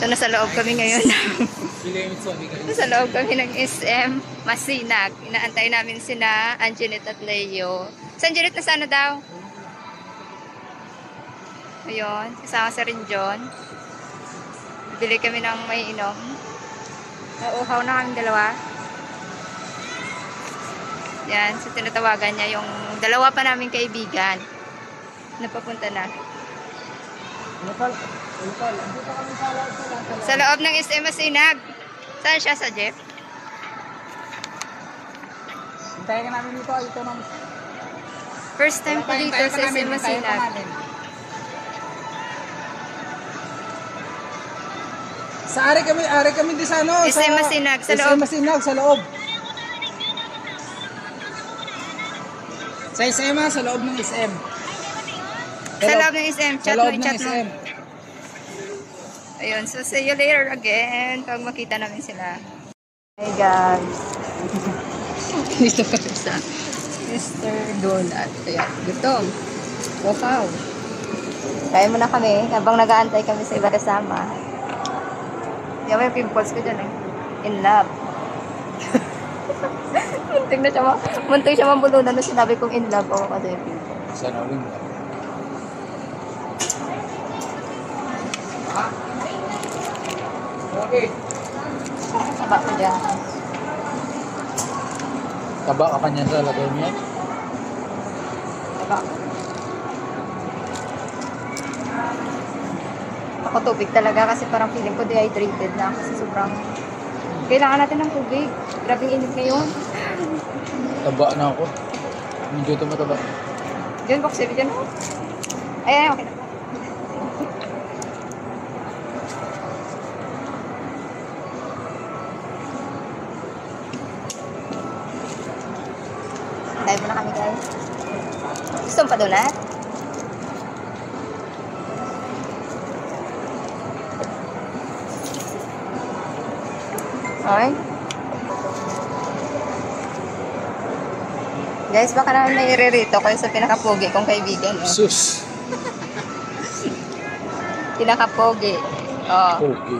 So, nasa loob kami ngayon. Nasa loob kami ng SM Masinag. Inaantay namin sina Anjanette at Leo. Si Anjanette na sana daw? Ayun, kasama sa rin John. Bili kami ng may inom. Nauuhaw na kami dalawa. Yan, so tinatawagan niya yung dalawa pa namin kaibigan. Napapunta na. Sa loob ng SM Masinag. Saan siya? Sa Jeff? Hintayin ka namin dito. First time ko dito sa SM Masinag. Sa ari kami di sa ano? SM Masinag, sa loob. SM Masinag, sa loob. Sa SM, sa loob ng SM. Sa loob ng SM, chat mo, chat mo. SM. Ayun, so see you later again pag makita namin sila. Hey guys. Dito kami sa Mr. Donut. Ayan, gutom. Wow. Kaya muna kami habang nag-aantay kami sa iba kasama. Yan may pimples ko dyan eh. In love. Muntik siya mambulunan nung sinabi kong in love ako kasi yung pimples. Sana ulit. Okay. Taba ko dyan. Taba ka pa niyan sa lagay niya? Taba. Ako tubig talaga kasi parang feeling ko dehydrated na kasi sobrang kailangan natin ng tubig. Grabe init ngayon. Taba na ako. Medyo ito mataba. Diyan, box dyan. Ay, okay na. Dive muna kami guys. Gusto mo pa donut? Okay. Guys, baka naman may iririto kayo sa pinakapogi kong kaibigan. Oh. Sus! Pinakapogi. Oh. Pogi.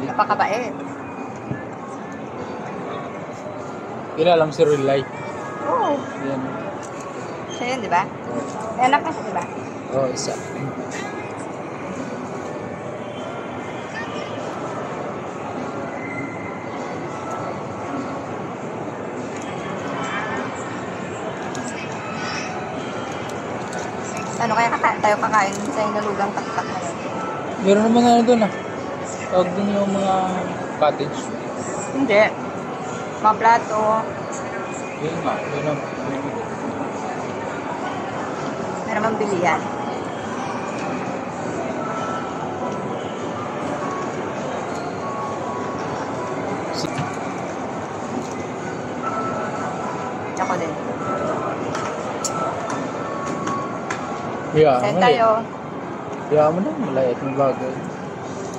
Napakabait. Kilala mo si Real Life. Oo. Yan. Siya yun, di ba? May anak na siya, di ba? Oo, isa. Ano kaya tayo kakain sa inalugang taktak na yun? Meron naman ano doon ah. Tawag doon yung mga cottage. Hindi. Mga plato. Yun nga. Yun ang... Meron mang bilihan. Ako din. Yeah, Saan tayo? Yeah, mo na. Malayat ng bagay.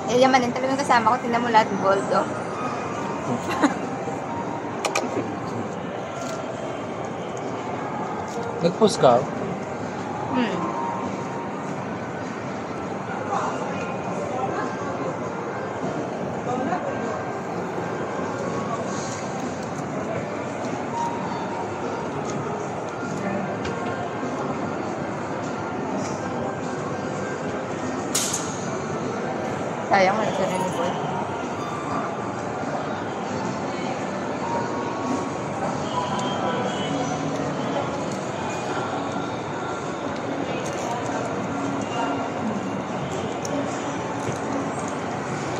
Eh, yaman din talagang kasama ko. Tingnan mo lahat gold, oh. Nag-post ka? Sayang wala siya rin ni Boy.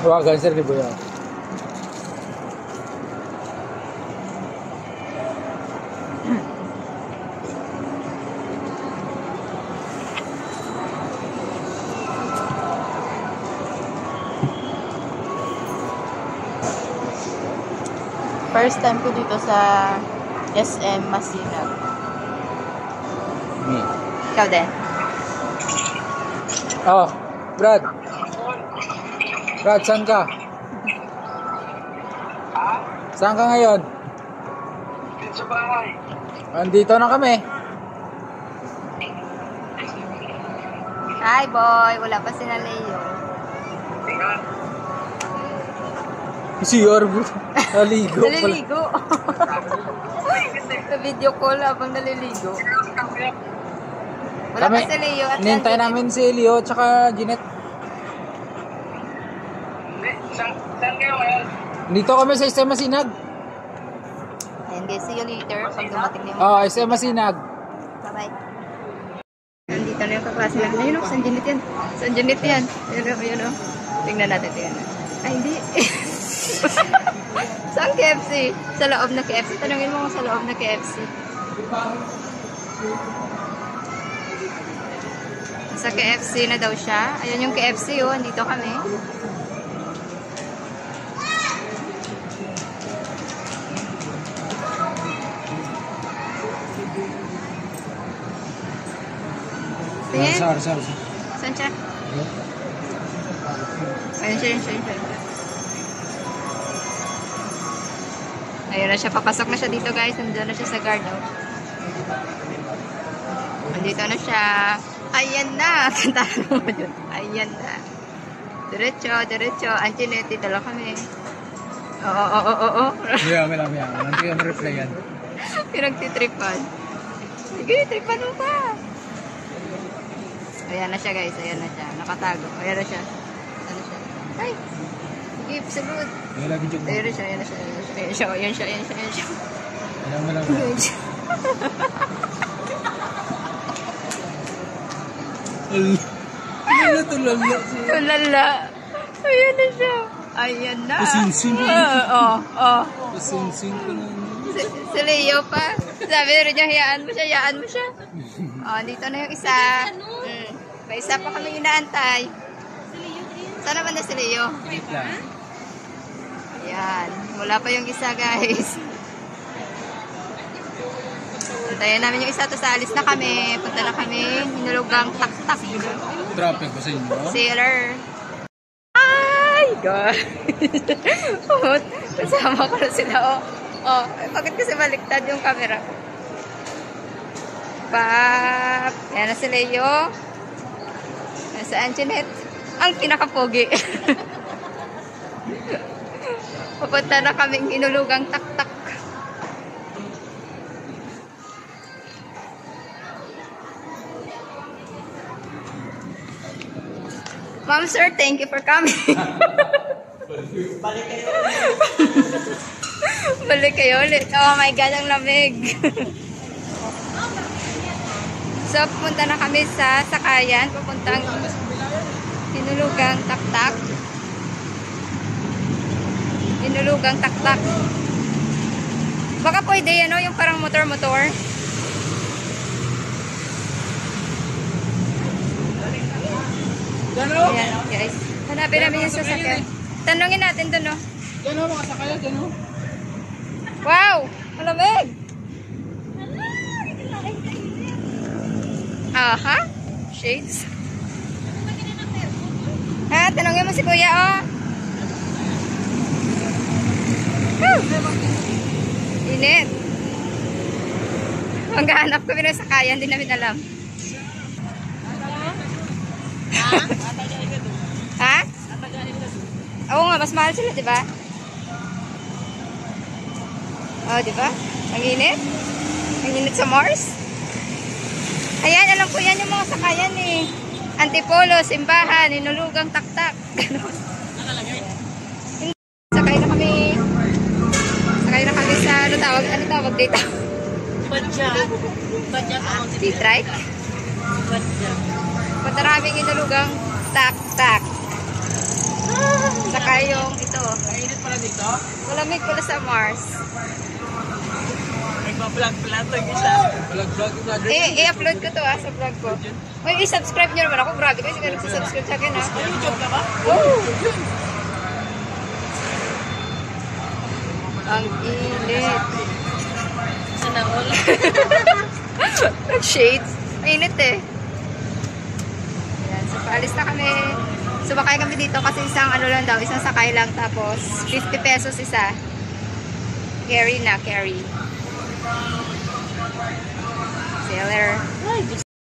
Tawagan sir ni Boy. First time ko dito sa SM Masinag. Me. Ikaw din? Oh, Brad. Brad, saan ka? Saan ka ngayon? Dito sa bahay. Andito na kami. Hi, boy. Wala pa si Leo. Tingnan. Si Orbo. Naligo pala. Naliligo. Sa video call habang naliligo. Wala pa si Leo at Nintay namin si Leo tsaka Jeanette. Saan kayo ngayon? Dito kami sa Isema Sinag. Ayan guys, see you later pag dumating na yung Oh, Isema Sinag. bye-bye. Nandito na yung kaklase namin. Ayun o, San Janet yan. San Janet yan. Ayun o. Tingnan natin, tingnan natin. Ay, hindi. Saan KFC? Sa loob na KFC. Tanungin mo kung sa loob na KFC. Sa KFC na daw siya. Ayun yung KFC o. Andito kami. Tingin. Sorry. Saan siya? Ayun siya. Ayun na siya. Papasok na siya dito guys. Nandun na siya sa guard. Oh. Nandito na siya. Ayan na. Kantahan mo dun. Ayan na. Diretso. Anginete. Dala kami. Oo. Yeah, may lang. Nanti kami reply yan. Pinagtitripan. Sige, tripan mo pa. Ayan na siya guys. Ayan na siya. Nakatago. Ayan na siya. Ay! Sige, sagot. May lagi dyan. Ayan na siya. Ayan siya. Alam. Lala. Tulala. Ayan na siya. Ayan na. Pasinsing ko. Oo. Pasinsing ko na. Si Leo pa. Sabi na rin niya, hayaan mo siya. Dito na yung isa. May isa pa kami inaantay. Saan naman na si Leo? Wait lang. Ayan. Wala pa yung isa, guys. Antayin namin yung isa. Tapos alis na kami. Punta na kami. Hinulugang tak-tak. Traffic ba sa inyo? Sailor. Ay, God. Kasama ko na sila. Bakit kasi baliktad yung camera? Pap. Ayan na si Leo. Nasa Anginette. Ang pinakapogi. Papunta na kaming inulugang tak-tak. Ma'am, sir, thank you for coming. Balik kayo ulit. Oh my God, ang lamig. So, pupunta na kami sa sakayan. Pupuntang Hinulugang tak-tak. Hinulugang tak-tak. Baka pwede yan, yung parang motor-motor. Ayan, guys. Hanapin namin yung sasakyan. Tanungin natin dun, no? Yan o, mga sakaya, dyan o. Wow! Malamig! Aha! Shades. Ha? Tanungin mo si Kuya, oh. Woo! Init. Maghahanap kami ng sakayan, hindi namin alam. Ha? Oo nga, mas mahal sila, diba? Oh, diba? Ang init. Ang init sa Mars. Ayan, alam ko yan yung mga sakayan eh. Antipolo, simbahan, inulugang tak-tak. Ganon. Sakay na kami. Sakay na kami sa, ano tawag dito? T-trike? Punta namin inulugang tak-tak. Saka yung ito. Mainit pala dito? Malamig pala sa Mars. Nagpa-vlog to isa. Vlog. I-upload ko to sa vlog ko. Uy, i-subscribe nyo naman ako. Grabe kasi ka nagsisubscribe sa akin ha. YouTube ka ba? Oh! Ang init. Sana all. Shades. Mainit eh. Ayan, so paalis na kami. Sumakay kami dito kasi isang ano lang daw, isang sakay lang tapos 50 pesos isa. Carry na, carry. Sailor.